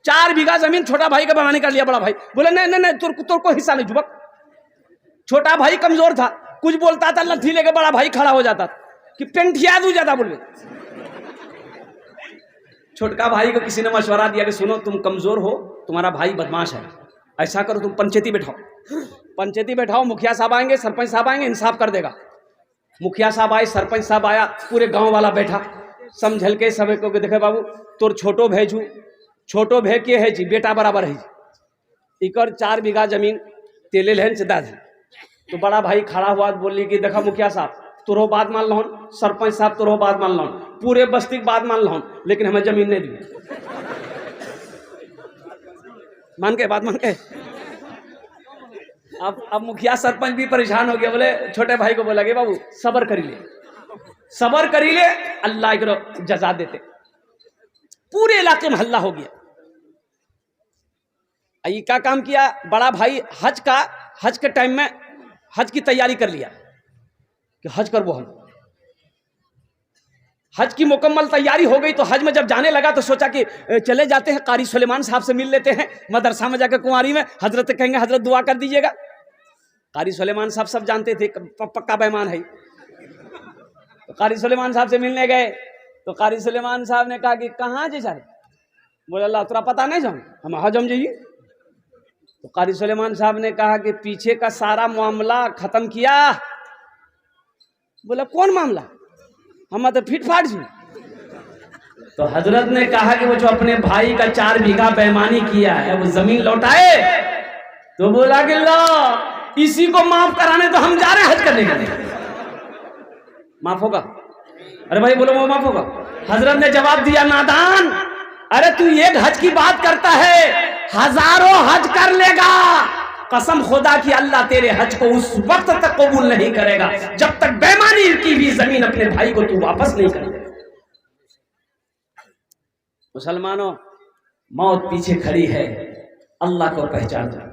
4 बीघा जमीन छोटा भाई का बेईमानी कर लिया बड़ा भाई। बोले नहीं नहीं नहीं, तुर को हिस्सा नहीं जुबक। छोटा भाई कमजोर था, कुछ बोलता था लट्ठी लेके बड़ा भाई खड़ा हो जाता कि पेंटिया दूं ज्यादा बोले। छोटका भाई को किसी ने मशवरा दिया कि सुनो तुम कमजोर हो, तुम्हारा भाई बदमाश है, ऐसा करो तुम पंचायती बैठाओ। पंचायती बैठाओ, मुखिया साहब आएंगे, सरपंच साहब आएंगे, इंसाफ कर देगा। मुखिया साहब आए, सरपंच साहब आया, पूरे गांव वाला बैठा, समझल के सब को देखे बाबू तोर छोटो भेजू, छोटो भे के है जी बेटा बराबर है जी, इकर 4 बीघा जमीन तेले लहन से दा। तो बड़ा भाई खड़ा हुआ बोली कि देखा मुखिया साहब तोरो बात मान लो, सरपंच साहब तोरो बात मान लो, पूरे बस्ती की बात मान लो, लेकिन हमें जमीन नहीं दी। मान के बात मान के। अब मुखिया सरपंच भी परेशान हो गया, बोले छोटे भाई को बोला कि बाबू सबर करी ले, सबर करी ले, अल्लाह को जजा देते। पूरे इलाके में हल्ला हो गया। ये क्या काम किया बड़ा भाई, हज के टाइम में हज की तैयारी कर लिया कि हज करबो हम। हज की मुकम्मल तैयारी हो गई तो हज में जब जाने लगा तो सोचा कि चले जाते हैं कारी सुलेमान साहब से मिल लेते हैं, मदरसा में जाकर कुंवारी में हजरत कहेंगे हजरत दुआ कर दीजिएगा। कारी सुलेमान साहब सब जानते थे पक्का बेईमान है। तो कारी सुलेमान साहब से मिलने गए तो कारी सुलेमान साहब ने कहा कि कहाँ जी सारे? बोले अल्लाह तुरा पता नहीं जाऊँ हम हज हम जाइए। तो कारी सुलेमान साहब ने कहा कि पीछे का सारा मामला खत्म किया। बोला कौन मामला? हम तो फिट फाट जी। तो हजरत ने कहा कि वो जो अपने भाई का 4 बीघा बेईमानी किया है वो जमीन लौटाए। तो बोला कि लो इसी को माफ कराने तो हम जा रहे हैं हज करने के लिए। माफ होगा? अरे भाई बोलो वो माफ होगा? हजरत ने जवाब दिया नादान, अरे तू एक हज की बात करता है, हजारों हज कर लेगा। कसम खुदा की अल्लाह तेरे हज को उस वक्त तक कबूल नहीं करेगा जब तक बेईमानी की भी जमीन अपने भाई को तू वापस नहीं करेगा। मुसलमानों, मौत पीछे खड़ी है, अल्लाह को पहचानो,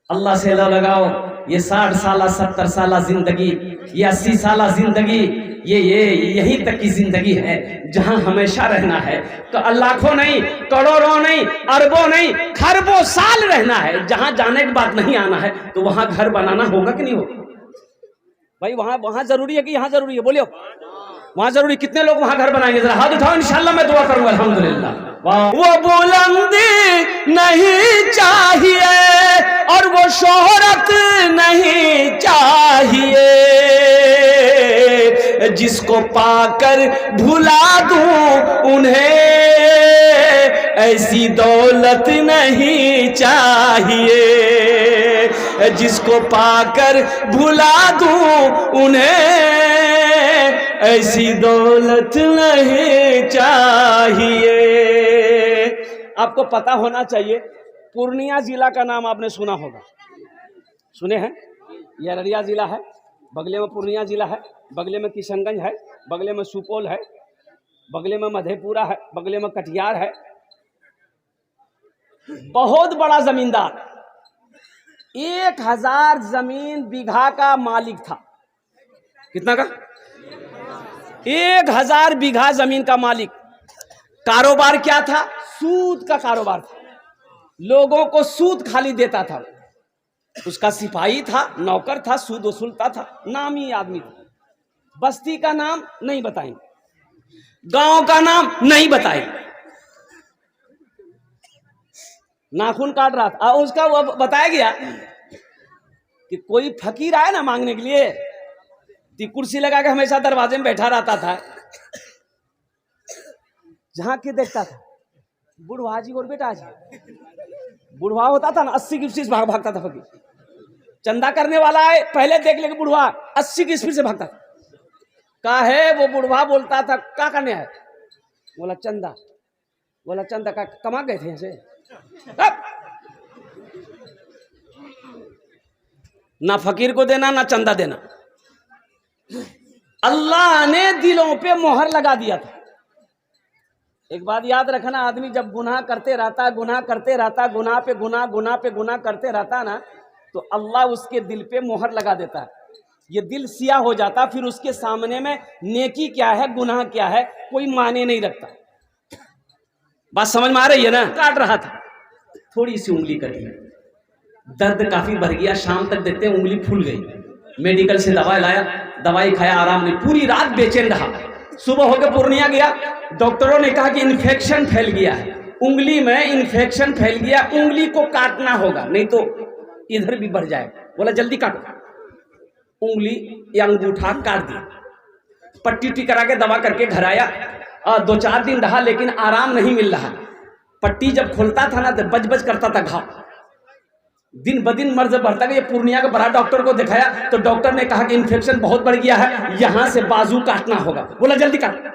अल्लाह से लगाओ। ये 60 साल 70 साल जिंदगी, ये 80 साल जिंदगी, ये यहीं तक की जिंदगी है जहां हमेशा रहना है। तो लाखों नहीं, करोड़ों नहीं, अरबों नहीं, खरबों साल रहना है। जहां जाने की बात नहीं आना है तो वहां घर बनाना होगा कि नहीं होगा? भाई वहां जरूरी है कि यहाँ जरूरी है? बोलियो वहां जरूरी। कितने लोग वहां घर बनाएंगे? जरा हाथ उठाओ, इंशाल्लाह मैं दुआ करूंगा। अल्हम्दुलिल्लाह। वो बुलंदी नहीं चाहिए और वो शोहरत नहीं चाहिए, जिसको पाकर भुला दूं उन्हें ऐसी दौलत नहीं चाहिए, जिसको पाकर भुला दूं उन्हें ऐसी दौलत नहीं चाहिए। आपको पता होना चाहिए, पूर्णिया जिला का नाम आपने सुना होगा, सुने हैं? यह अररिया जिला है, बगले में पूर्णिया जिला है, बगले में किशनगंज है, बगले में सुपौल है, बगले में मधेपुरा है, बगले में कटिहार है। बहुत बड़ा जमींदार, 1000 जमीन बीघा का मालिक था। कितना का? 1000 बीघा जमीन का मालिक। कारोबार क्या था? सूद का कारोबार था। लोगों को सूद खाली देता था। उसका सिपाही था, नौकर था, सूद वसूलता था, नामी आदमी था। बस्ती का नाम नहीं बताएंगे, गांव का नाम नहीं बताएंगे। नाखून काट रहा था, उसका वो बताया गया कि कोई फकीर आया ना मांगने के लिए, तो कुर्सी लगा के हमेशा दरवाजे में बैठा रहता था। जहां के देखता था बुढ़वा जी और बेटा जी, बुढ़वा होता था ना 80 की स्पीड से भागता था फकीर। चंदा करने वाला है, पहले देख लेके बुढ़वा 80 की स्पीड से भागता था। का है वो बुढ़वा बोलता था क्या करने है? बोला चंदा। बोला चंदा का कमा गए थे ऐसे? ना फकीर को देना ना चंदा देना। अल्लाह ने दिलों पे मोहर लगा दिया था। एक बात याद रखना, आदमी जब गुनाह करते रहता, गुनाह करते रहता, गुनाह पे गुनाह, गुनाह पे गुनाह करते रहता ना, तो अल्लाह उसके दिल पे मोहर लगा देता है। ये दिल सिया हो जाता, फिर उसके सामने में नेकी क्या है, गुनाह क्या है, कोई माने नहीं रखता। बात समझ में आ रही है ना? काट रहा था, थोड़ी सी उंगली कटी, दर्द काफी बढ़ गया, शाम तक देखते हैं उंगली फूल गई। मेडिकल से दवाई लाया, दवाई खाया, आराम नहीं, पूरी रात बेचैन रहा। सुबह होकर पूर्णिया गया, डॉक्टरों ने कहा कि इन्फेक्शन फैल गया है, उंगली में इन्फेक्शन फैल गया, उंगली को काटना होगा नहीं तो इधर भी बढ़ जाए। बोला जल्दी काटो, उंगली या अंगूठा काट दिया, पट्टी उट्टी करा के दवा करके घर आया। 2-4 दिन रहा लेकिन आराम नहीं मिल रहा। पट्टी जब खोलता था ना तो बज बज करता था घाव, दिन ब दिन मर्ज बढ़ता गया। पूर्णिया के बड़ा डॉक्टर को दिखाया तो डॉक्टर ने कहा कि इन्फेक्शन बहुत बढ़ गया है, यहां से बाजू काटना होगा। बोला जल्दी काट,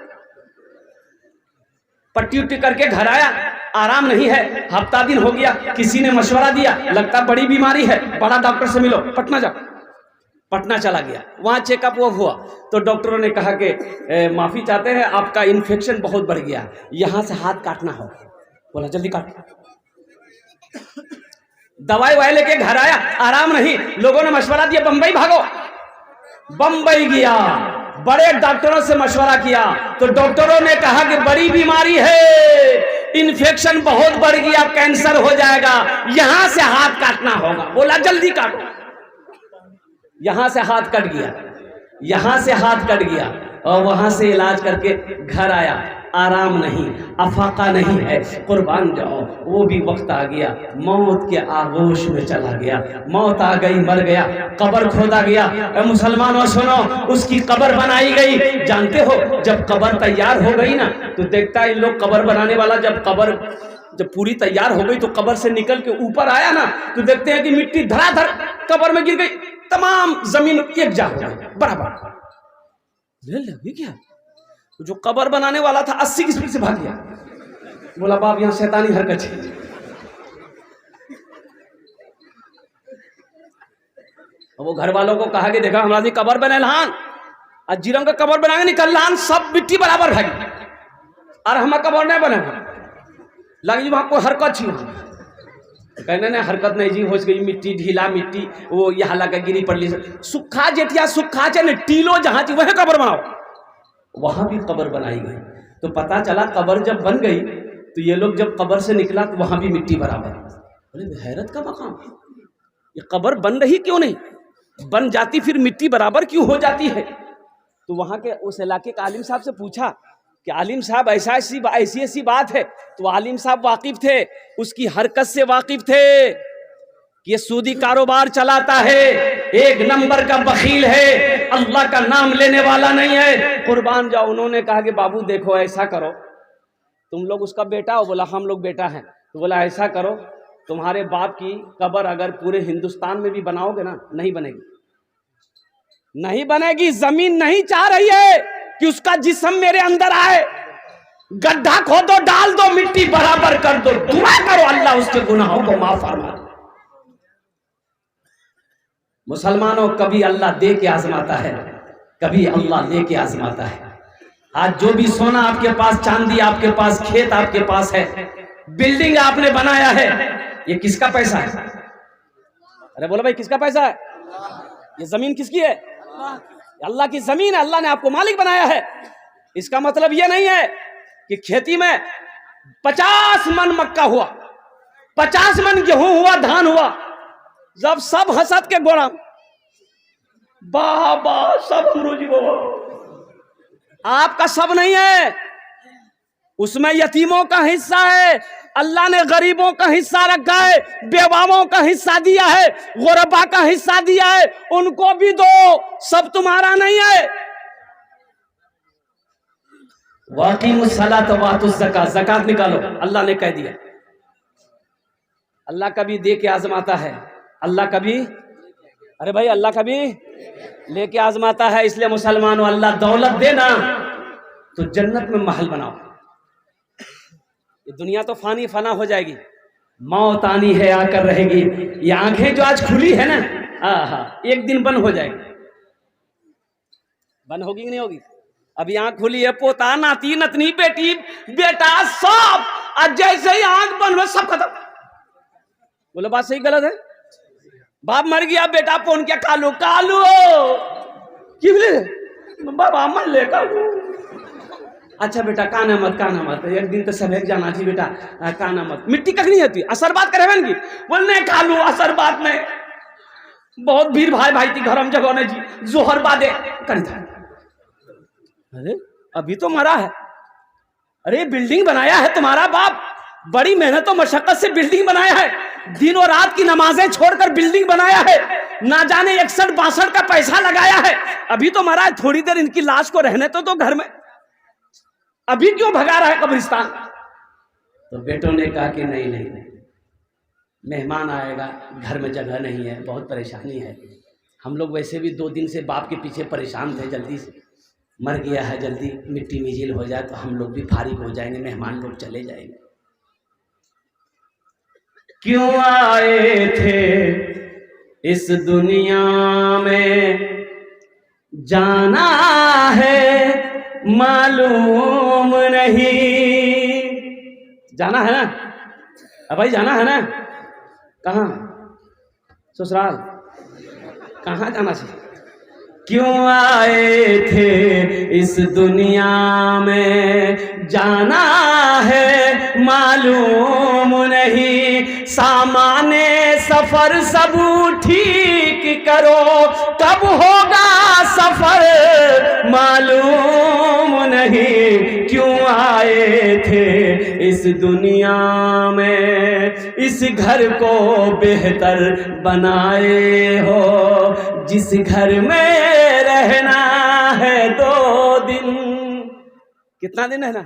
पट्टी उट्टी करके घर आया, आराम नहीं है, हफ्ता दिन हो गया। किसी ने मशवरा दिया, लगता बड़ी बीमारी है, बड़ा डॉक्टर से मिलो, पटना जाओ। पटना चला गया, वहां चेकअप वो हुआ तो डॉक्टरों ने कहा कि माफी चाहते हैं, आपका इन्फेक्शन बहुत बढ़ गया, यहां से हाथ काटना होगा। बोला जल्दी काट, दवाई वाई लेके घर आया, आराम नहीं। लोगों ने मशवरा दिया बंबई भागो, बंबई गया, बड़े डॉक्टरों से मशवरा किया तो डॉक्टरों ने कहा कि बड़ी बीमारी है, इन्फेक्शन बहुत बढ़ गया, कैंसर हो जाएगा, यहां से हाथ काटना होगा। बोला जल्दी काटो, यहां से हाथ कट गया, यहां से हाथ कट गया और वहां से इलाज करके घर आया, आराम नहीं, अफाका नहीं है। कुर्बान जाओ, वो भी वक्त आ गया, मौत के आगोश में चला गया, मौत आ गई, मर गया, कब्र खोदा गया। मुसलमानों सुनो, उसकी कब्र बनाई गई। जानते हो जब कब्र तैयार हो गई ना तो देखता है इन लोग, कब्र बनाने वाला जब पूरी तैयार हो गई तो कब्र से निकल के ऊपर आया ना तो देखते हैं कि मिट्टी धड़ाधड़ कब्र में गिर गई, तमाम जमीन एक जा हो गई बराबर। ये क्या, जो कब्र बनाने वाला था 80 की स्पीड से भाग गया। बोला बाप यहां शैतानी हरकत है। वो घर वालों को कहा कि देखा हमारी कब्र बने लहान, आज जीरम का कब्र बनाएंगे निकल लहान, सब मिट्टी बराबर भागी और हम कब्र नहीं बने लगी वहां कोई हरकत छी। कहने ने हरकत नहीं जी, हो गई मिट्टी ढीला, मिट्टी वो यहाँ लगा गिरी पड़ली, सुखा जेठिया सुखा चे न टीलो जहां थी वह कब्र बनाओ, वहां भी कब्र बनाई गई। तो पता चला कब्र जब बन गई तो ये लोग जब कब्र से निकला तो वहां भी मिट्टी बराबर। बोले हैरत का मकाम, ये कब्र बन रही क्यों नहीं, बन जाती फिर मिट्टी बराबर क्यों हो जाती है। तो वहां के उस इलाके के आलिम साहब से पूछा कि आलिम साहब ऐसी ऐसी बात है। तो आलिम साहब वाकिफ थे, उसकी हरकत से वाकिफ थे कि ये सूदी कारोबार चलाता है, एक नंबर का बखील है, अल्लाह का नाम लेने वाला नहीं है। कुर्बान जाओ। उन्होंने कहा कि बाबू देखो ऐसा करो, तुम लोग उसका बेटा हो। बोला हम लोग बेटा हैं। तो बोला ऐसा करो, तुम्हारे बाप की कब्र अगर पूरे हिंदुस्तान में भी बनाओगे ना नहीं बनेगी, नहीं बनेगी। जमीन नहीं चाह रही है कि उसका जिस्म मेरे अंदर आए, गड्ढा खोदो, डाल दो, मिट्टी बराबर कर दो, दुआ करो अल्लाह उसके गुनाहों को माफ फरमा। मुसलमानों कभी अल्लाह दे के आजमाता है, कभी अल्लाह ले के आजमाता है। आज जो भी सोना आपके पास, चांदी आपके पास, खेत आपके पास है, बिल्डिंग आपने बनाया है, ये किसका पैसा है? अरे बोलो भाई किसका पैसा है? ये जमीन किसकी है? अल्लाह की जमीन है, अल्लाह ने आपको मालिक बनाया है। इसका मतलब ये नहीं है कि खेती में 50 मन मक्का हुआ, 50 मन गेहूं हुआ, धान हुआ, जब सब हसद के गोड़ा बाबा सब अमरूजी बाबा, आपका सब नहीं है, उसमें यतीमों का हिस्सा है, अल्लाह ने गरीबों का हिस्सा रखा है, बेवाओं का हिस्सा दिया है, गुरबा का हिस्सा दिया है, उनको भी दो, सब तुम्हारा नहीं है। वाक़ीमुस्सलात वातुज़ ज़कात, ज़कात निकालो, अल्लाह ने कह दिया। अल्लाह कभी दे के आजमाता है, अल्लाह कभी, अरे भाई अल्लाह कभी लेके आजमाता है। इसलिए मुसलमानों अल्लाह दौलत देना तो जन्नत में महल बनाओ। ये दुनिया तो फानी फना हो जाएगी, मौत आनी है आकर रहेगी। ये आंखें जो आज खुली है ना, एक दिन बंद हो जाएगी। बंद होगी कि नहीं होगी? अभी आंख खुली है, पोता नाती नतनी बेटी बेटा सब, आज जैसे ही आंख बंद हो सब खत्म। बोलो बात सही गलत है? बाप मर गया, बेटा फोन किया, कालू कालू की बोले बाबा मन ले कालू, अच्छा बेटा काना मत एक दिन तो समेक जाना जी बेटा काना मत मिट्टी कखनी होती असर बात करे बन की बोलने कालू असर बात नहीं बहुत भीड़ भाई थी घर में जगह नहीं जी जोहर बादे कर था। अरे अभी तो मरा है। अरे बिल्डिंग बनाया है तुम्हारा बाप बड़ी मेहनत और मशक्कत से बिल्डिंग बनाया है दिन और रात की नमाजें छोड़कर बिल्डिंग बनाया है ना जाने 61-62 का पैसा लगाया है अभी तो मरा है थोड़ी देर इनकी लाश को रहने तो घर में अभी क्यों भगा रहा है कब्रिस्तान। तो बेटों ने कहा कि नहीं मेहमान आएगा घर में जगह नहीं है बहुत परेशानी है हम लोग वैसे भी 2 दिन से बाप के पीछे परेशान थे जल्दी से मर गया है जल्दी मिट्टी मिजिल हो जाए तो हम लोग भी फारिग हो जाएंगे मेहमान लोग चले जाएंगे। क्यों आए थे इस दुनिया में जाना है मालूम नहीं जाना है ना अब भाई जाना है ना कहाँ ससुराल कहाँ जाना चाहिए। क्यों आए थे इस दुनिया में जाना है मालूम नहीं सामाने सफर सब ठीक करो कब होगा सफर मालूम नहीं। क्यों आए थे इस दुनिया में इस घर को बेहतर बनाए हो जिस घर में रहना है 2 दिन कितना दिन है ना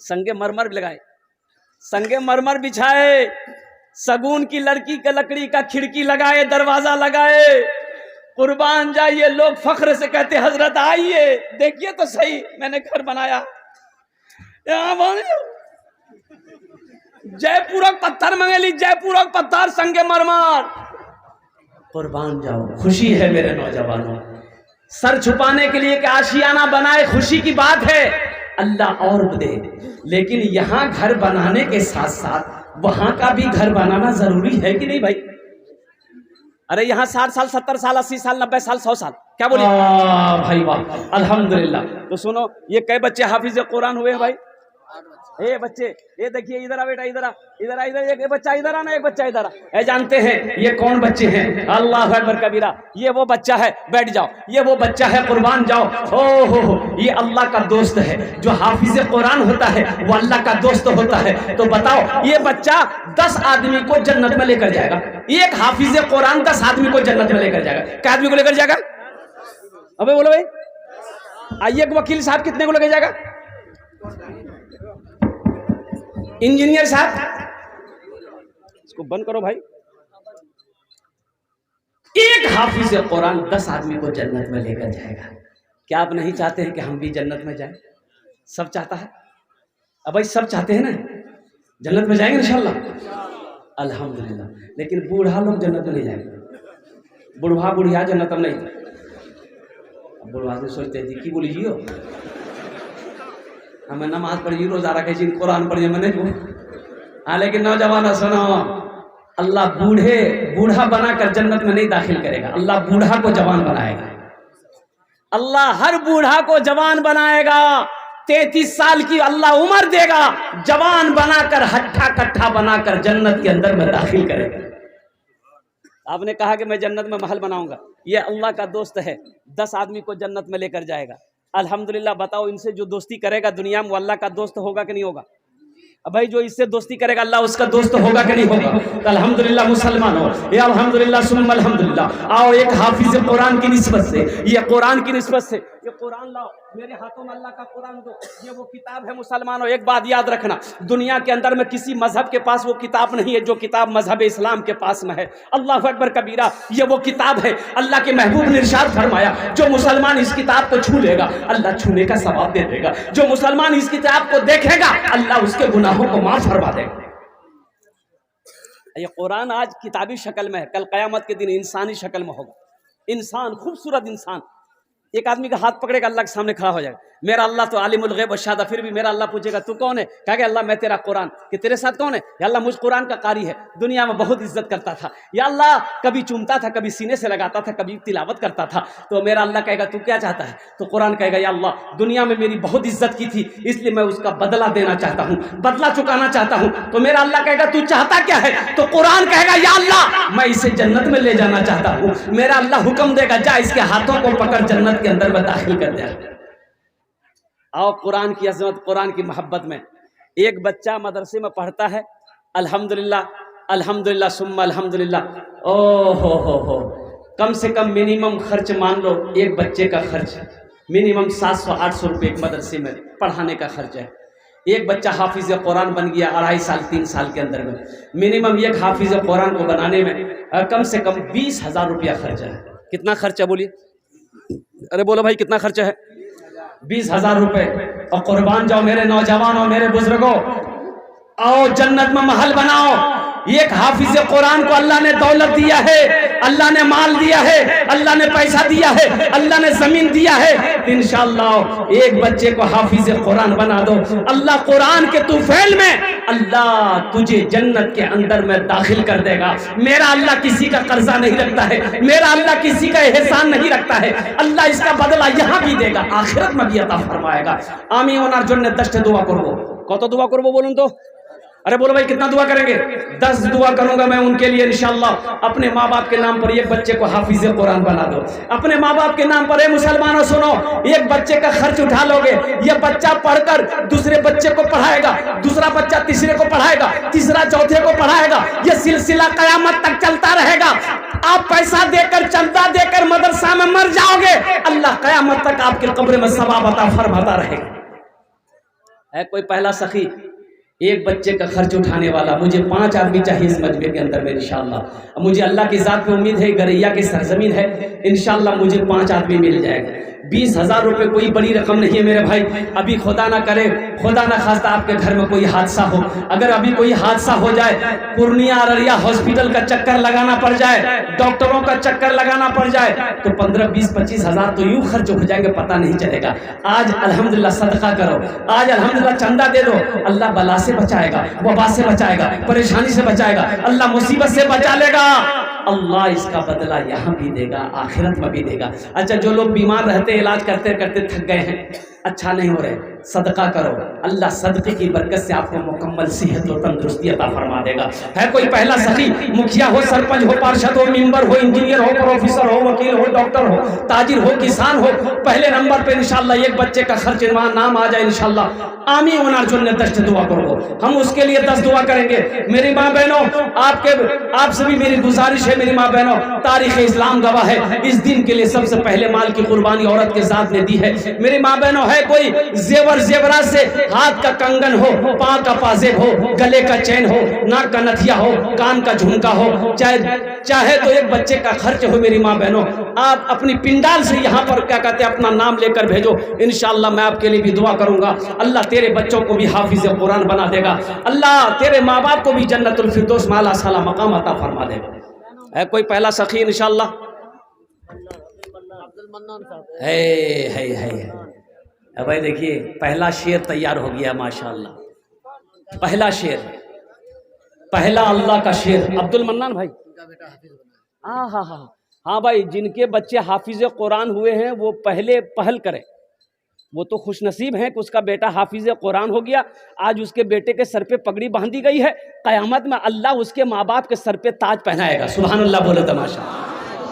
संगे मरमर लगाए संगे मरमर बिछाए सगुन की लड़की के लकड़ी का खिड़की लगाए दरवाजा लगाए कुर्बान जाइए लोग फख्र से कहते हजरत आइए देखिए तो सही मैंने घर बनाया जयपुरक पत्थर मंगेली जयपुरक पत्थर संगे मरमर कुर्बान जाओ खुशी है मेरे नौजवानों सर छुपाने के लिए कि आशियाना बनाए खुशी की बात है अल्लाह और दे लेकिन यहाँ घर बनाने के साथ साथ वहां का भी घर बनाना जरूरी है कि नहीं भाई। अरे यहाँ 60 साल 70 साल 80 साल 90 साल 100 साल क्या बोले भाई वाह अल्हम्दुलिल्लाह। तो सुनो ये कई बच्चे हाफिज कुरान हुए हैं भाई ए बच्चे ये देखिए इधर आ बेटा इधर एक बच्चा इधर आना एक बच्चा इधर आ जानते हैं ये कौन बच्चे हैं अल्लाह अकबर कबीरा ये वो बच्चा है बैठ जाओ ये वो बच्चा है कुर्बान जाओ हो ये अल्लाह का दोस्त है जो हाफिज कुरान होता है वो अल्लाह का दोस्त होता है। तो बताओ ये बच्चा 10 आदमी को जन्नत में लेकर जाएगा एक हाफिज कुरान 10 आदमी को जन्नत में लेकर जाएगा क्या आदमी को लेकर जाएगा अबे बोलो भाई आइए वकील साहब कितने को लेकर जाएगा इंजीनियर साहब इसको बंद करो भाई। एक हाफिज कुरान 10 आदमी को जन्नत में लेकर जाएगा। क्या आप नहीं चाहते हैं कि हम भी जन्नत में जाएं? सब चाहता है अब भाई सब चाहते हैं ना जन्नत में जाएंगे इंशाल्लाह अल्हम्दुलिल्लाह। लेकिन बूढ़ा लोग जन्नत में नहीं जाएंगे बुढ़वा बुढ़िया जन्नत में नहीं। बुढ़वा से सोचते हैं कि बोली जियो हमें नमाज पढ़िए रोजा रखे कुरान पढ़िए मैंने हाँ लेकिन नौजवान सुनो अल्लाह बूढ़ा बनाकर जन्नत में नहीं दाखिल करेगा अल्लाह बूढ़ा को जवान बनाएगा अल्लाह हर बूढ़ा को जवान बनाएगा 33 साल की अल्लाह उम्र देगा जवान बनाकर हट्ठा कट्ठा बनाकर जन्नत के अंदर में दाखिल करेगा। आपने कहा कि मैं जन्नत में महल बनाऊंगा ये अल्लाह का दोस्त है 10 आदमी को जन्नत में लेकर जाएगा अल्हम्दुलिल्लाह। बताओ इनसे जो दोस्ती करेगा दुनिया में वो अल्लाह का दोस्त होगा कि नहीं होगा। अब भाई जो इससे दोस्ती करेगा अल्लाह उसका दोस्त होगा कि नहीं होगा। तो अल्हम्दुलिल्लाह मुसलमान हो ये अल्हम्दुलिल्लाह सुम्मा अल्हम्दुलिल्लाह। आओ एक हाफिज कुरान की निस्बत से ये कुरान की निस्बत से ये कुरान लाओ मेरे हाथों में अल्लाह का कुरान दो ये वो किताब है मुसलमानों। एक बात याद रखना दुनिया के अंदर में किसी मजहब के पास वो किताब नहीं है जो किताब मजहब इस्लाम के पास में है। अल्लाह अकबर कबीरा ये वो किताब है अल्लाह के महबूब ने इरशाद फरमाया जो मुसलमान इस किताब को छू लेगा अल्लाह छूने का सवाब दे देगा जो मुसलमान इस किताब को देखेगा अल्लाह उसके गुनाहों को माफ फरमा देगा। ये कुरान आज किताबी शक्ल में है कल क़यामत के दिन इंसानी शक्ल में होगा। इंसान खूबसूरत इंसान एक आदमी का हाथ पकड़ेगा अल्लाह के सामने खड़ा हो जाएगा। मेरा अल्लाह तो आलिमुल गैब व शहादा, फिर भी मेरा अल्लाह पूछेगा तू कौन है? कहेगा अल्लाह मैं तेरा कुरान। कि तेरे साथ कौन है? या अल्लाह मुझ कुरान का कारी है, दुनिया में बहुत इज्जत करता था, या अल्लाह कभी चूमता था, कभी सीने से लगाता था, कभी तिलावत करता था। तो मेरा अल्लाह कहेगा तू क्या चाहता है? तो कुरान कहेगा या अल्लाह दुनिया में मेरी बहुत इज्जत की थी, इसलिए मैं उसका बदला देना चाहता हूँ, बदला चुकाना चाहता हूँ। तो मेरा अल्लाह कहेगा तू चाहता क्या है? तो कुरान कहेगा या अल्लाह मैं इसे जन्नत में ले जाना चाहता हूँ। मेरा अल्लाह हुक्म देगा जा इसके हाथों को पकड़ जन्नत के अंदर में दाखिल कर दे। आओ कुरान की अजमत, कुरान की मोहब्बत में। एक बच्चा मदरसे में पढ़ता है, अल्हम्दुलिल्लाह अल्हम्दुलिल्लाह सुम्मा अल्हम्दुलिल्लाह। ओ हो, कम से कम मिनिमम खर्च मान लो, एक बच्चे का खर्च मिनिमम 700-800 रुपये एक मदरसे में पढ़ाने का खर्च है। एक बच्चा हाफिज कुरान बन गया 2.5 साल 3 साल के अंदर में, मिनिमम एक हाफिज कुरान को बनाने में कम से कम 20,000 रुपया खर्च है। कितना खर्च है बोलिए? अरे बोलो भाई कितना खर्च है? 20,000 रुपए। और कुर्बान जाओ मेरे नौजवानों, मेरे बुजुर्गों, आओ जन्नत में महल बनाओ। एक हाफिज कुरान को अल्लाह ने दौलत दिया है, अल्लाह ने माल दिया है, अल्लाह ने पैसा दिया है, अल्लाह ने जमीन दिया है। इंशाअल्लाह एक बच्चे को हाफिज कुरान बना दो, अल्लाह कुरान के तूफैल में अल्लाह तुझे जन्नत के अंदर में दाखिल कर देगा। मेरा अल्लाह किसी का कर्जा नहीं रखता है, मेरा अल्लाह किसी का एहसान नहीं रखता है। अल्लाह इसका बदला यहाँ भी देगा, आखिरत में भी अता फरमाएगा। आमीन। ওনার জন্য 10টা दुआ করব। কত दुआ করব বলুন তো? अरे बोलो भाई कितना दुआ करेंगे? 10 दुआ करूंगा मैं उनके लिए इंशाअल्लाह। अपने माँ बाप के नाम पर एक बच्चे को हाफिज कुरान बना दो। अपने माँ बाप के नाम पर मुसलमानों सुनो, एक बच्चे का खर्च उठा लोगे, ये बच्चा पढ़कर दूसरे बच्चे को पढ़ाएगा, दूसरा बच्चा तीसरे को पढ़ाएगा, तीसरा चौथे को पढ़ाएगा, ये सिलसिला कयामत तक चलता रहेगा। आप पैसा देकर चंदा देकर मदरसा में मर जाओगे, अल्लाह कयामत तक आपके कब्र में सवाब अता फरमाता रहेगा। है कोई पहला सखी एक बच्चे का खर्च उठाने वाला? मुझे 5 आदमी चाहिए इस मजमे के अंदर में इंशाअल्लाह। मुझे अल्लाह की ज़ात पे उम्मीद है, गरैया की सरजमीन है, इंशाअल्लाह मुझे 5 आदमी मिल जाएगा। 20,000 रुपये कोई बड़ी रकम नहीं है मेरे भाई। अभी खुदा ना करे, खुदा ना खास्ता आपके घर में कोई हादसा हो, अगर अभी कोई हादसा हो जाए, पूर्णिया अररिया हॉस्पिटल का चक्कर लगाना पड़ जाए, डॉक्टरों का चक्कर लगाना पड़ जाए, तो 15, 20, 25,000 तो यूं खर्च हो जाएंगे, पता नहीं चलेगा। आज अल्हम्दुलिल्लाह सदका करो, आज अल्हम्दुलिल्लाह चंदा दे दो, अल्लाह बला से बचाएगा, वबा से बचाएगा, परेशानी से बचाएगा, अल्लाह मुसीबत से बचा लेगा। अल्लाह इसका बदला यहाँ भी देगा, आखिरत में भी देगा। अच्छा जो लोग बीमार रहते, इलाज करते करते थक गए हैं, अच्छा नहीं हो रहे, सदका करो, अल्लाह सदके की बरकत से आपको मुकम्मल सेहत और तंदुरुस्ती अता फरमा देगा। है कोई पहला सखी? मुखिया हो, सरपंच हो, पार्षद हो, मेंबर हो, इंजीनियर हो, प्रोफेसर हो, वकील हो, डॉक्टर हो, ताजिर हो, किसान हो, पहले नंबर पे इंशाअल्लाह एक बच्चे का खर्च नाम आ जाए इंशाअल्लाह। आमीन। ওনার জন্য 10 दुआ करो, हम उसके लिए 10 दुआ करेंगे। मेरी माँ बहनों, आपसे भी मेरी गुजारिश है, मेरी माँ बहनों, तारीख इस्लाम गवाह है, इस दिन के लिए सबसे पहले माल की कुर्बानी औरत के साथ ने दी है। मेरी माँ बहनों, है कोई जेवर जेवरा से हाथ का कंगन हो, पाँव का पाजेब हो, गले का चैन हो, नाक का नथिया हो, कान का झुमका हो, चाहे तो एक बच्चे का खर्च हो। मेरी माँ बहनों, आप अपनी पिंडाल से यहाँ पर क्या कहते हैं अपना नाम लेकर भेजो, इंशाअल्लाह मैं आपके लिए भी दुआ करूंगा। अल्लाह तेरे बच्चों को भी हाफिज कुरान बना देगा, अल्लाह तेरे माँ बाप को भी जन्नतुल फिरदौस माला साला मकाम अता फरमा देगा। है कोई पहला सखी इंशाअल्लाह? है भाई देखिए पहला शेर तैयार हो गया माशाअल्लाह। पहला शेर, पहला अल्लाह का शेर अब्दुल मन्नान भाई। हाँ भाई, जिनके बच्चे हाफिज कुरान हुए हैं वो पहले पहल करें। वो तो खुशनसीब हैं कि उसका बेटा हाफिज कुरान हो गया। आज उसके बेटे के सर पे पगड़ी बांधी गई है, क़यामत में अल्लाह उसके माँ बाप के सर पे ताज पहनाएगा। सुभान अल्लाह बोले तमाशा।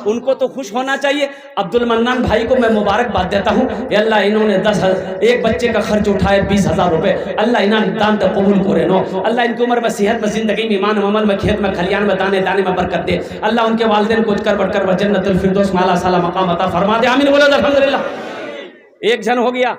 उनको तो खुश होना चाहिए। अब्दुल मन्नान भाई को मैं मुबारकबाद देता हूँ। अल्लाह इन्होंने एक बच्चे का खर्च उठाए 20,000 रुपये। अल्लाह इन्होंने दान तो कबूल करे नो। अल्लाह इनकी उम्र में, सेहत में, जिंदगी में, ईमान अमल में, खेत में, खलियान में, दाने दाने में बरकत दे। अल्लाह उनके वालिदैन को कर बढ़कर जन्नतुल फिरदौस माला साला मकाम अता फरमा दे। आमीन बोलो अल्हम्दुलिल्लाह। एक जन हो गया।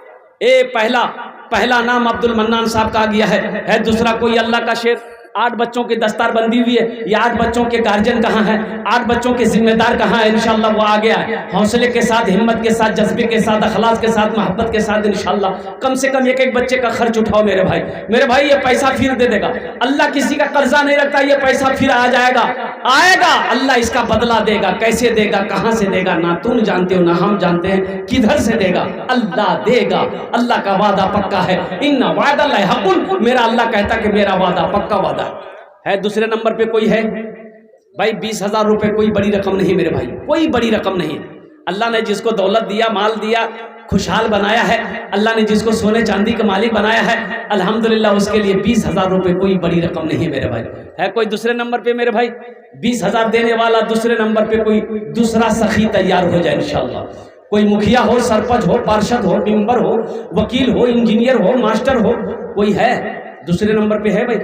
पहला नाम अब्दुल मन्नान साहब का आ गया है। दूसरा कोई अल्लाह का शेर? 8 बच्चों की दस्तार बंदी हुई है। ये 8 बच्चों के गार्जियन कहाँ हैं, 8 बच्चों के जिम्मेदार कहाँ है? इंशाल्लाह वो आ गया है। हौसले के साथ, हिम्मत के साथ, जज्बे के साथ, अखलास के साथ, मोहब्बत के साथ इंशाल्लाह कम से कम एक बच्चे का खर्च उठाओ मेरे भाई। मेरे भाई ये पैसा फिर दे देगा अल्लाह, किसी का कर्जा नहीं रखता, ये पैसा फिर आ जाएगा, आएगा, अल्लाह इसका बदला देगा। कैसे देगा, कहां से देगा, ना तुम जानते हो ना हम जानते हैं किधर से देगा, अल्लाह देगा। अल्लाह का वादा पक्का है, इन्ना वादल्लाहि हक़्क़ुन, मेरा अल्लाह कहता कि मेरा वादा पक्का वादा है। दूसरे नंबर पे कोई है भाई, 20,000 रुपए कोई बड़ी रकम नहीं मेरे भाई, कोई बड़ी रकम नहीं। अल्लाह ने जिसको दौलत दिया, माल दिया, खुशहाल बनाया है, अल्लाह ने जिसको सोने चांदी का मालिक बनाया है, अल्हम्दुलिल्लाह उसके लिए 20,000 रुपए कोई बड़ी रकम नहीं मेरे भाई। है कोई दूसरे नंबर पे मेरे भाई 20,000 देने वाला? दूसरे नंबर पे कोई दूसरा सखी तैयार हो जाए इंशाल्लाह। कोई मुखिया हो, सरपंच हो, पार्षद हो, मेंबर हो, वकील हो, इंजीनियर हो, मास्टर हो, कोई है दूसरे नंबर पे है भाई?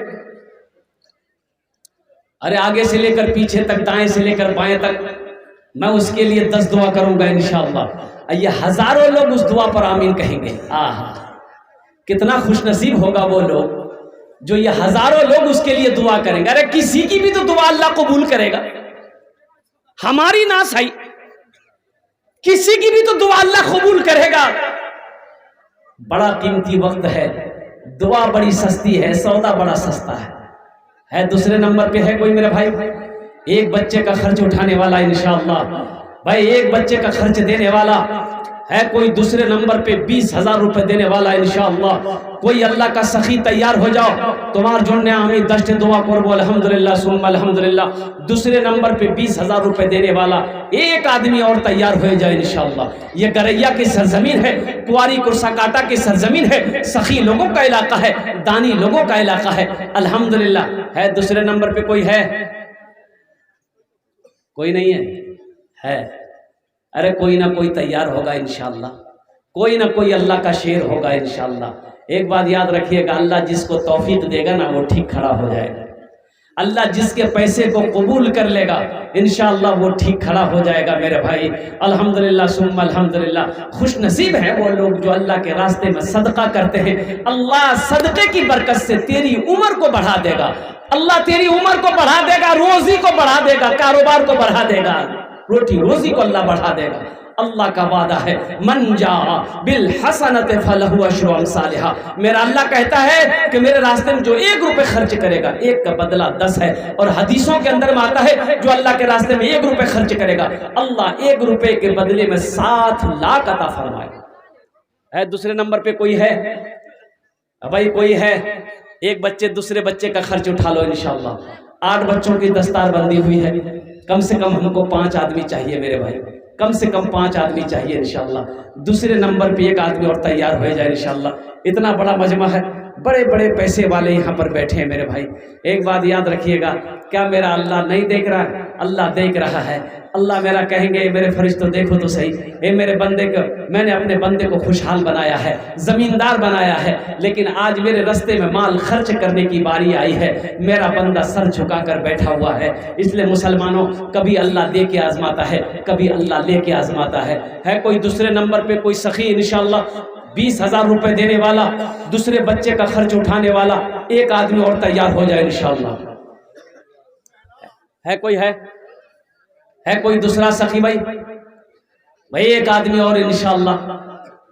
अरे आगे से लेकर पीछे तक, दाएं से लेकर बाएं तक, मैं उसके लिए 10 दुआ करूंगा इंशाअल्लाह। ये हजारों लोग उस दुआ पर आमीन कहेंगे। आहा, कितना खुशनसीब होगा वो लोग जो ये हजारों लोग उसके लिए दुआ करेंगे। अरे किसी की भी तो दुआ अल्लाह कबूल करेगा, हमारी ना सही, किसी की भी तो दुआ अल्लाह कबूल करेगा। बड़ा कीमती वक्त है, दुआ बड़ी सस्ती है, सौदा बड़ा सस्ता है। दूसरे नंबर पे है कोई मेरे भाई? एक बच्चे का खर्च उठाने वाला इंशाअल्लाह भाई, एक बच्चे का खर्च देने वाला है कोई? दूसरे नंबर पे 20,000 रुपए देने वाला इंशाअल्लाह। कोई अल्लाह का सखी तैयार हो जाओ, तुम्हार जोड़ने आमीन दस्ते दुआ करबो अल्हम्दुलिल्लाह सुम्मा अल्हम्दुलिल्लाह। दूसरे नंबर पे 20,000 रुपए देने वाला एक आदमी और तैयार हो जाए इंशाअल्लाह। ये गरैया की सरजमीन है, कुआरी कुर्साकाटा की सरजमीन है, सखी लोगों का इलाका है, दानी लोगों का इलाका है अल्हम्दुलिल्लाह। है दूसरे नंबर पे कोई है? कोई नहीं है? अरे कोई ना कोई तैयार होगा इंशाअल्लाह, कोई ना कोई अल्लाह का शेर होगा इंशाअल्लाह। एक बात याद रखिएगा, अल्लाह जिसको तौफीक देगा ना वो ठीक खड़ा हो जाएगा। अल्लाह जिसके पैसे को कबूल कर लेगा इंशाअल्लाह वो ठीक खड़ा हो जाएगा मेरे भाई। अल्हम्दुलिल्लाह सुम्मा अल्हम्दुलिल्लाह। खुश नसीब है वो लोग जो अल्लाह के रास्ते में सदका करते हैं। अल्लाह सदके की बरकत से तेरी उम्र को बढ़ा देगा, अल्लाह तेरी उम्र को बढ़ा देगा, रोजी को बढ़ा देगा, कारोबार को बढ़ा देगा, रोटी रोजी को अल्लाह बढ़ा देगा। अल्लाह का वादा है, मन जा बिल हसनत फलहु अशरु अमसालिहा। मेरा अल्लाह कहता है कि मेरे रास्ते में जो 1 रुपए खर्च करेगा, 1 का बदला 10 है। और हदीसों के अंदर में आता है जो अल्लाह के रास्ते में 1 रुपए खर्च करेगा, अल्लाह 1 रुपए के बदले में 7 लाख अता फरमाएगा। है दूसरे नंबर पे कोई है भाई? कोई है? एक बच्चे दूसरे बच्चे का खर्च उठा लो इंशाअल्लाह। 8 बच्चों की दस्तार बंदी हुई है, कम से कम हमको 5 आदमी चाहिए मेरे भाई, कम से कम 5 आदमी चाहिए इंशाअल्लाह। दूसरे नंबर पे 1 आदमी और तैयार हो जाए इंशाअल्लाह। इतना बड़ा मजमा है, बड़े बड़े पैसे वाले यहाँ पर बैठे हैं मेरे भाई। एक बात याद रखिएगा, क्या मेरा अल्लाह नहीं देख रहा है? अल्लाह देख रहा है। अल्लाह मेरा कहेंगे मेरे फरिश्तों देखो तो सही, ए मेरे बंदे को, मैंने अपने बंदे को खुशहाल बनाया है, जमींदार बनाया है, लेकिन आज मेरे रास्ते में माल खर्च करने की बारी आई है, मेरा बंदा सर झुकाकर बैठा हुआ है। इसलिए मुसलमानों, कभी अल्लाह दे के आजमाता है, कभी अल्लाह ले के आजमाता है। कोई दूसरे नंबर पे कोई सखी इंशाअल्लाह 20,000 रुपए देने वाला, दूसरे बच्चे का खर्च उठाने वाला 1 आदमी और तैयार हो जाए इंशाअल्लाह। है कोई? है कोई दूसरा सखी भाई? 1 आदमी और इंशाअल्लाह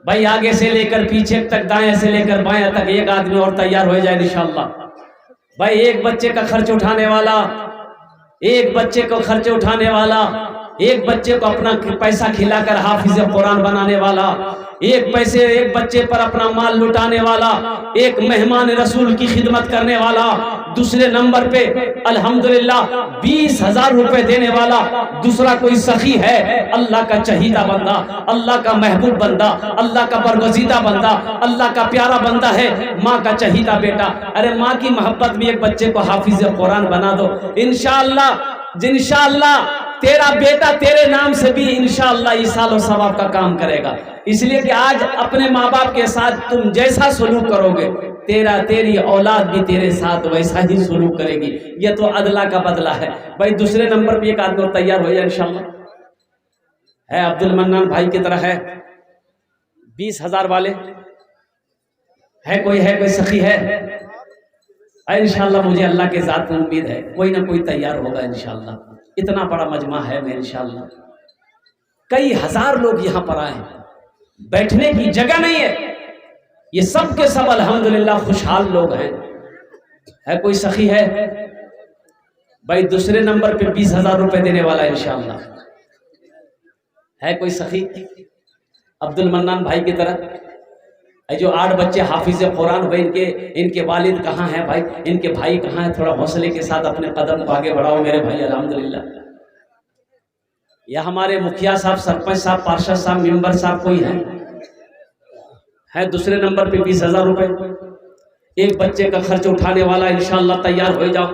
भाई। आगे से लेकर पीछे तक, दाएं से लेकर बाएं तक 1 आदमी और तैयार हो जाए इंशाअल्लाह भाई। 1 बच्चे का खर्च उठाने वाला, 1 बच्चे को खर्च उठाने वाला, 1 बच्चे को अपना पैसा खिलाकर हाफिज कुरान बनाने वाला, 1 बच्चे पर अपना माल लुटाने वाला, 1 मेहमान रसूल की खिदमत करने वाला। दूसरे नंबर पे अल्हम्दुलिल्लाह 20,000 रुपए देने वाला दूसरा कोई सखी है, अल्लाह का चहीदा बंदा, अल्लाह का महबूब बंदा, अल्लाह का बरगजीदा बंदा, अल्लाह का प्यारा बंदा है, माँ का चहीदा बेटा। अरे माँ की मोहब्बत में 1 बच्चे को हाफिज कुरान बना दो इंशाअल्लाह तेरा बेटा तेरे नाम से भी इंशाअल्लाह ईसाल और सवाब का काम करेगा। इसलिए कि आज अपने माँ बाप के साथ तुम जैसा सलूक करोगे, तेरी औलाद भी तेरे साथ वैसा ही सलूक करेगी। यह तो अदला का बदला है भाई। दूसरे नंबर पे 1 आदमी और तैयार हो जाए इंशाअल्लाह। है अब्दुल मन्नान भाई की तरह है 20,000 वाले? है कोई सखी? है इंशाल्लाह मुझे अल्लाह के ज़ात में उम्मीद है कोई ना कोई तैयार होगा इंशाल्लाह। इतना बड़ा मजमा है मैं इंशाल्लाह, कई हजार लोग यहाँ पर आए, बैठने की जगह नहीं है। ये सब के सब अल्हम्दुलिल्लाह खुशहाल लोग हैं। है कोई सखी है भाई दूसरे नंबर पे 20,000 रुपए देने वाला इंशाल्लाह? है कोई सखी? अब्दुल मन्नान भाई की तरह जो 8 बच्चे हाफिज कुरान हुए, इनके वालिद कहाँ हैं भाई, इनके भाई कहाँ हैं? थोड़ा हौसले के साथ अपने कदम को आगे बढ़ाओ मेरे भाई। अल्हम्दुलिल्लाह या हमारे मुखिया साहब, सरपंच साहब, पार्षद साहब, मेंबर साहब कोई है दूसरे नंबर पे 20,000 रुपए? एक बच्चे का खर्च उठाने वाला इंशाल्लाह तैयार हो जाओ।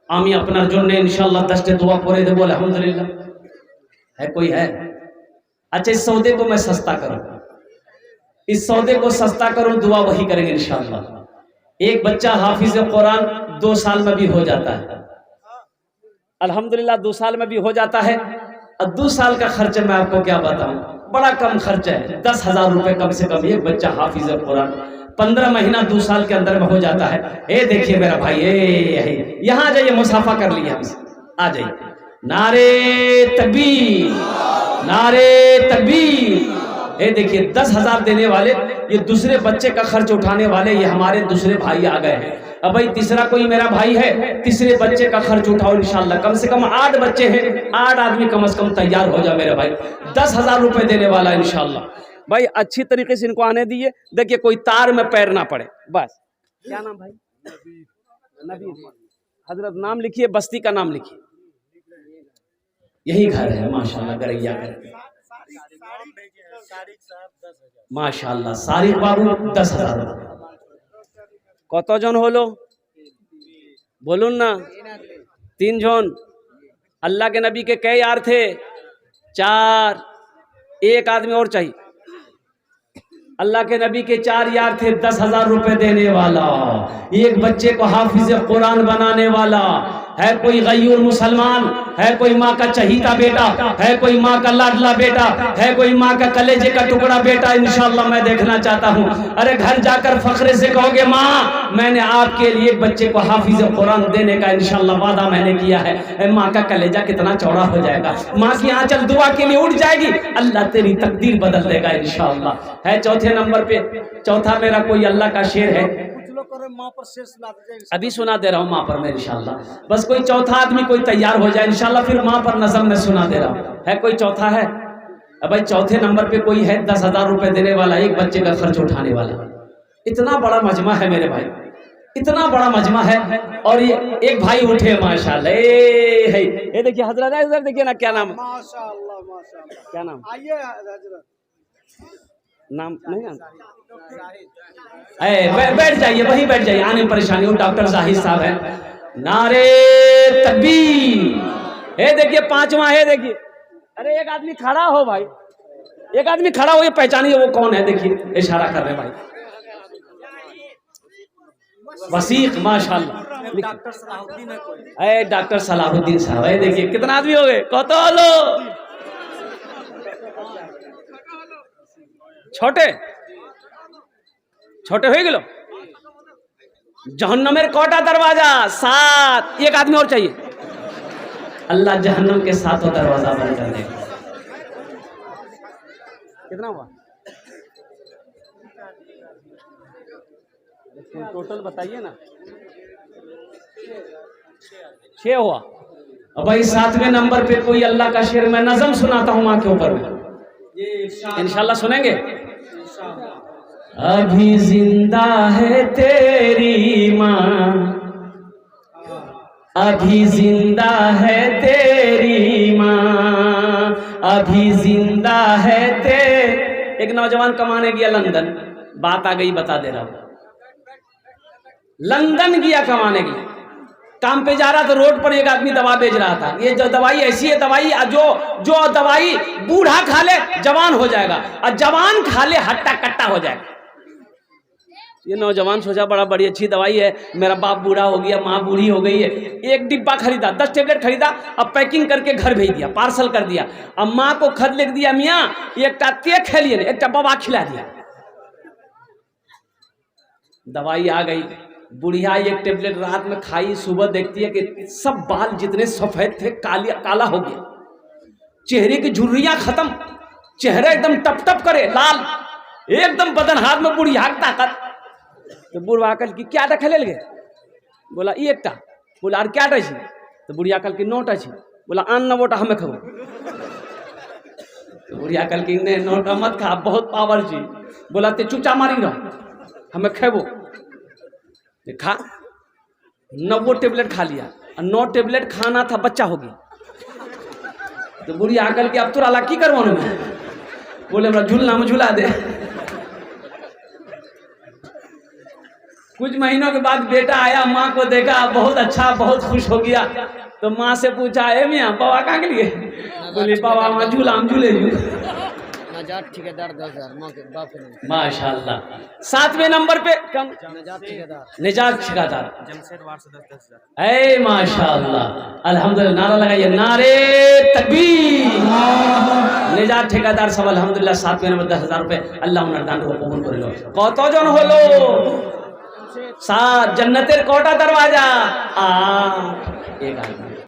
आमी अपना जुन्ने इंशाल्लाह दस्ते दुआ करे दे बोले अल्हम्दुलिल्लाह। है कोई है? अच्छा इस सौदे को मैं सस्ता करूं, इस सौदे को सस्ता करूं, दुआ वही करेंगे इंशाल्लाह। एक बच्चा हाफिज कुरान 2 साल में भी हो जाता है अल्हम्दुलिल्लाह, 2 साल में भी हो जाता है। और 2 साल का खर्च मैं आपको क्या बताऊं, बड़ा कम खर्च है, 10,000 रुपए कम से कम। एक बच्चा हाफिज कुरान 15 महीना 2 साल के अंदर में हो जाता है। ए देखिए मेरा भाई, यहाँ आ जाइए, मुसाफा कर लिया हमसे, आ जाइए। नारे तकबीर, नारे तकबीर। ये देखिए 10,000 देने वाले, ये दूसरे बच्चे का खर्च उठाने वाले, ये हमारे दूसरे भाई आ गए हैं। अब भाई तीसरा कोई मेरा भाई है, तीसरे बच्चे का खर्च उठाओ इंशाल्लाह। कम से कम 8 बच्चे हैं, 8 आदमी कम से कम तैयार हो जाए मेरे भाई। 10,000 रुपए देने वाला इंशाल्लाह भाई। अच्छी तरीके से इनको आने दिए, देखिए कोई तार में पैर ना पड़े बस। क्या नाम भाई? नबी। हजरत नाम लिखिए, बस्ती का नाम लिखिए, यही घर है माशाल्लाह, गरैया कर माशाल्लाह। सारिक बाबू 10,000। कत जन हलो बोलून ना? 3 जन। अल्लाह के नबी के कई यार थे? 4। एक आदमी और चाहिए। अल्लाह के नबी के 4 यार थे, 10,000 रुपए देने वाला, एक बच्चे को हाफिज कुरान बनाने वाला। है कोई गयूर मुसलमान? है कोई माँ का चहीता बेटा? है कोई माँ का लाडला बेटा? है कोई माँ का कलेजे का टुकड़ा बेटा? इंशाल्लाह मैं देखना चाहता हूँ। अरे घर जाकर फखरे से कहोगे माँ मैंने आपके लिए एक बच्चे को हाफिज कुरान देने का इंशाल्लाह वादा मैंने किया है। माँ का कलेजा कितना चौड़ा हो जाएगा, माँ की आंचल दुआ के लिए उठ जाएगी, अल्लाह तेरी तकदीर बदल देगा इंशाल्लाह। है चौथे नंबर पे, चौथा मेरा कोई अल्लाह का शेर है, माँ पर शेर सुना दीजिए। अभी सुना दे रहा हूँ माँ पर मैं इंशाल्लाह। बस कोई चौथा आदमी कोई तैयार हो जाए इंशाल्लाह, फिर माँ पर नज़म में सुना दे रहा हूँ। है कोई चौथा है? अब भाई चौथे नंबर पे कोई है 10,000 रुपए देने वाला, एक बच्चे का खर्च उठाने वाला। इतना बड़ा मजमा है मेरे भाई, इतना बड़ा मजमा है। और ये एक भाई उठे माशाल्लाह। ये देखिए हजरत, इधर देखिए ना, क्या नाम? माशाल्लाह माशाल्लाह। क्या नाम? आइए हजरत। नाम नहीं जानता? बैठ जाइए, वही बैठ जाइए, आने परेशानी हो। डॉक्टर जाहिद साहब है। नारे तकबीर। ये देखिए 5वां है, देखिए। अरे एक आदमी खड़ा हो भाई, एक आदमी खड़ा हो, ये पहचानिए वो कौन है, देखिए इशारा कर रहे भाई। वसीक माशाल्लाह, डॉक्टर सलाहुद्दीन है कोई? डॉक्टर सलाहुद्दीन साहब है। देखिए कितना आदमी हो गए, कत हलो? छोटे छोटे हो गेलो। जहन्नमेर कोटा दरवाजा 7, एक आदमी और चाहिए। अल्लाह जहन्नम के 7 दरवाजा बंद कर देगा। कितना हुआ टोटल बताइए ना? 6 हुआ। अब भाई 7वें नंबर पे कोई अल्लाह का शेर मैं नज़म सुनाता हूँ माँ के ऊपर में, इंशाल्लाह सुनेंगे। अभी जिंदा है तेरी माँ, अभी जिंदा है तेरी माँ, अभी जिंदा है एक नौजवान कमाने गया लंदन, बात आ गई बता दे रहा हूं। लंदन गया कमाने गया, काम पे जा रहा था, रोड पर एक आदमी दवा बेच रहा था। ये जो दवाई ऐसी है, दवाई जो दवाई बूढ़ा खा ले जवान हो जाएगा, और जवान खा ले हट्टा कट्टा हो जाएगा। ये नौजवान सोचा बड़ा बड़ी अच्छी दवाई है, मेरा बाप बूढ़ा हो गया, माँ बूढ़ी हो गई है। एक डिब्बा खरीदा, 10 टेबलेट खरीदा, अब पैकिंग करके घर भेज दिया, पार्सल कर दिया। अब माँ को खत लिख दिया, मियाँ एक ते खेलिए, एक बवा खिला दिया। दवाई आ गई, बुढ़िया एक टेबलेट रात में खाई, सुबह देखती है कि सब बाल जितने सफेद थे काला हो गया, चेहरे की झुर्रियां खत्म, चेहरा एकदम टप टप करे लाल, एकदम बदन हाथ में बुढ़िया की ताकत। तो बुढ़वा कल की क्या खेले गए? बोला एकटा। बोला और क्या छी? तो बुढ़िया कल की नोटा छी। बोला आन न बोटा हमें खबो। तो बुढ़िया कल की ने नोटा मत खा, बहुत पावर छी। बोला ते चुपचाप मारी रहो, हमें खेबो। खा 9 टेबलेट खा लिया, और 9 टेबलेट खाना था, बच्चा हो गया। तो बुढ़िया कल की अब तोरा ला की करवा मैं? बोले हमरा झूलना में झूला दे। कुछ महीनों के बाद बेटा आया, माँ को देखा, बहुत अच्छा, बहुत खुश हो गया। तो माँ से पूछा, ए मियाँ बाबा कहाँ के लिए? बोले बाबा वहाँ झूला हम झूले ठेकेदार 10,000 माशाल्लाह। 7वें नंबर पे कम निजात ठेकेदार माशाल्लाह अल्हम्दुलिल्लाह। नारा लगाइए, नारे तकबीर। निजात ठेकेदार सब अल्हम्दुलिल्लाह 7वें नंबर 10,000 रुपए अल्लाह उनार दान को कबूल कर लो। कत जन हलो? 7। जन्नतेर कोटा दरवाजा 8। एक आदमी